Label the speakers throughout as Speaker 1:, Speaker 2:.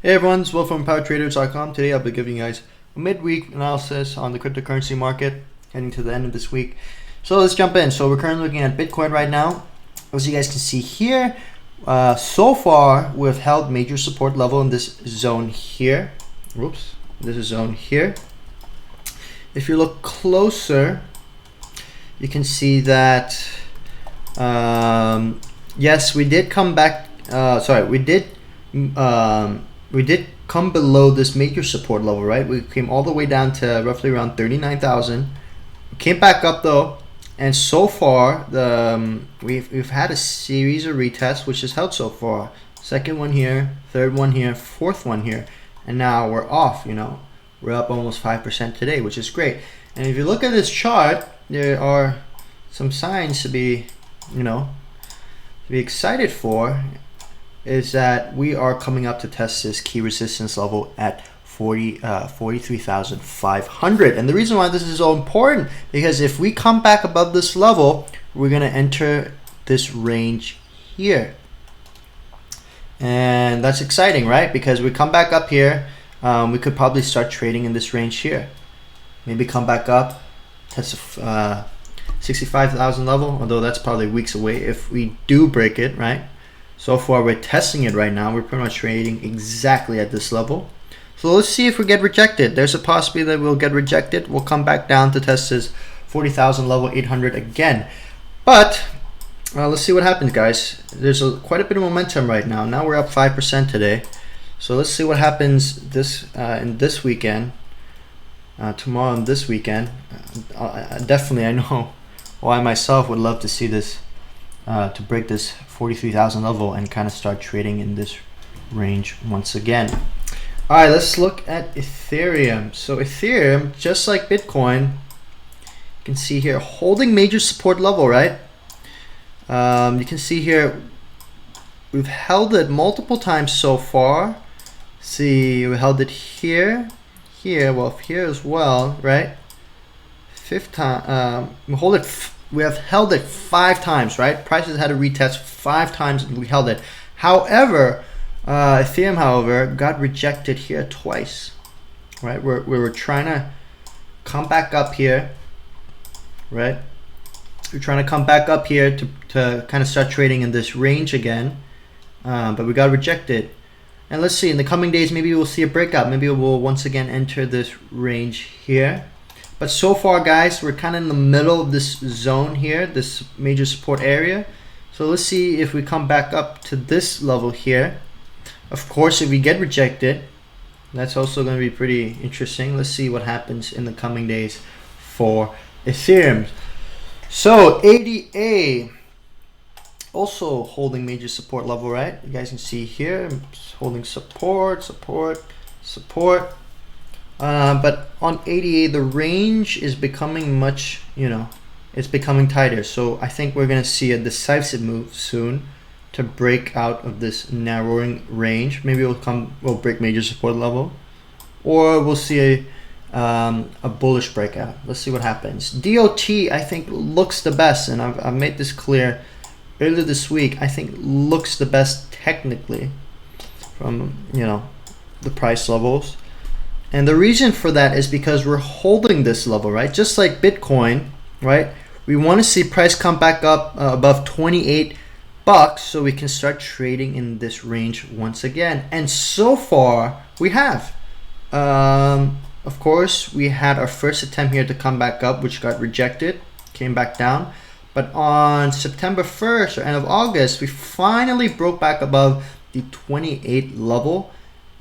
Speaker 1: Hey everyone, it's Will from PowerTraders.com. Today I'll be giving you guys a midweek analysis on the cryptocurrency market heading to the end of this week. So let's jump in. So we're currently looking at Bitcoin right now. As you guys can see here, so far we've held major support level in this zone here. Whoops, this is zone here. If you look closer, you can see that yes, we did come back. We did come below this major support level, right? We came all the way down to roughly around 39,000. Came back up though, and so far we've had a series of retests which has held so far. Second one here, third one here, fourth one here, and now we're off. We're up almost 5% today, which is great. And if you look at this chart, there are some signs to be, excited for. Is that we are coming up to test this key resistance level at 43,500. And the reason why this is so important, because if we come back above this level, we're going to enter this range here. And that's exciting, right? Because we come back up here, we could probably start trading in this range here. Maybe come back up, test 65,000 level, although that's probably weeks away if we do break it, right? So far we're testing it right now. We're pretty much trading exactly at this level. So let's see if we get rejected. There's a possibility that we'll get rejected. We'll come back down to test this 40,000 level 800 again. But let's see what happens, guys. There's quite a bit of momentum right now. Now we're up 5% today. So let's see what happens in this weekend. Tomorrow and this weekend. Definitely, I know I myself would love to see this to break this 43,000 level and kind of start trading in this range once again. All right, let's look at Ethereum. So Ethereum, just like Bitcoin, you can see here holding major support level, right? You can see here we've held it multiple times so far. See, we held it here, well, here as well, right? Fifth time, we have held it 5 times, right? Prices had to retest 5 times and we held it. However, Ethereum, got rejected here twice, right? We were trying to come back up here, right? We're trying to come back up here to kind of start trading in this range again, but we got rejected. And let's see, in the coming days, maybe we'll see a breakout. Maybe we'll once again enter this range here. But so far, guys, we're kind of in the middle of this zone here, this major support area. So let's see if we come back up to this level here. Of course, if we get rejected, that's also going to be pretty interesting. Let's see what happens in the coming days for Ethereum. So ADA also holding major support level, right? You guys can see here, holding support. But on ADA, the range is becoming much, it's becoming tighter. So I think we're going to see a decisive move soon to break out of this narrowing range. Maybe we'll break major support level, or we'll see a bullish breakout. Let's see what happens. DOT, I think, looks the best, and I've made this clear earlier this week. I think looks the best technically from, the price levels. And the reason for that is because we're holding this level, right? Just like Bitcoin, right? We want to see price come back up above 28 bucks so we can start trading in this range once again. And so far, we have. Of course, we had our first attempt here to come back up, which got rejected, came back down. But on September 1st or end of August, we finally broke back above the 28 level.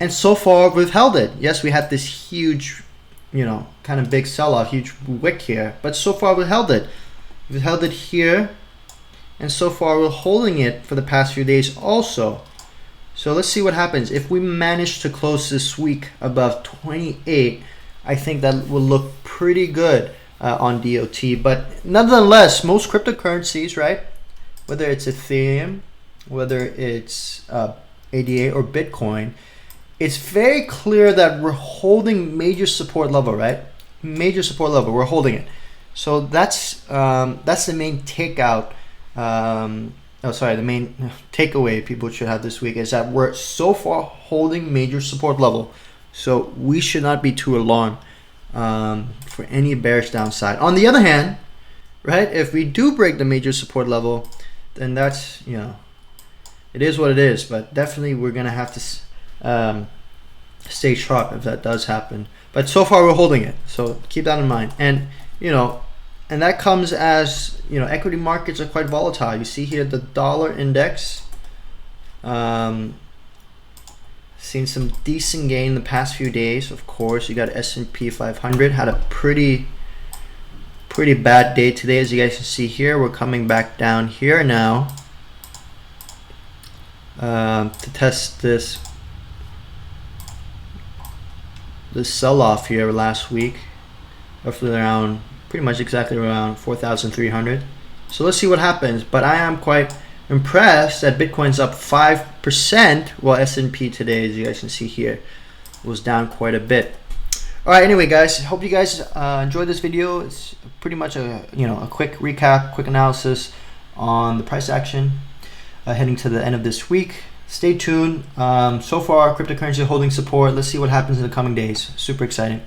Speaker 1: And so far, we've held it. Yes, we had this huge, kind of big sell-off, huge wick here. But so far, we've held it. We've held it here. And so far, we're holding it for the past few days also. So let's see what happens. If we manage to close this week above 28, I think that will look pretty good on DOT. But nonetheless, most cryptocurrencies, right? Whether it's Ethereum, whether it's ADA or Bitcoin, it's very clear that we're holding major support level, right? Major support level, we're holding it. So that's the main takeout the main takeaway people should have this week is that we're so far holding major support level. So we should not be too alarmed for any bearish downside. On the other hand, right, if we do break the major support level, then that's, it is what it is. But definitely we're going to have to stay sharp if that does happen. But so far we're holding it. So keep that in mind. And, and that comes as, equity markets are quite volatile. You see here the dollar index seen some decent gain in the past few days. Of course, you got S&P 500 had a pretty bad day today. As you guys can see here, we're coming back down here now to test this sell-off here last week, roughly around, pretty much exactly around 4,300. So let's see what happens. But I am quite impressed that Bitcoin's up 5%, while S&P today, as you guys can see here, was down quite a bit. All right, anyway, guys, hope you guys enjoyed this video. It's pretty much a quick recap, quick analysis on the price action heading to the end of this week. Stay tuned. So far, cryptocurrency holding support. Let's see what happens in the coming days. Super exciting.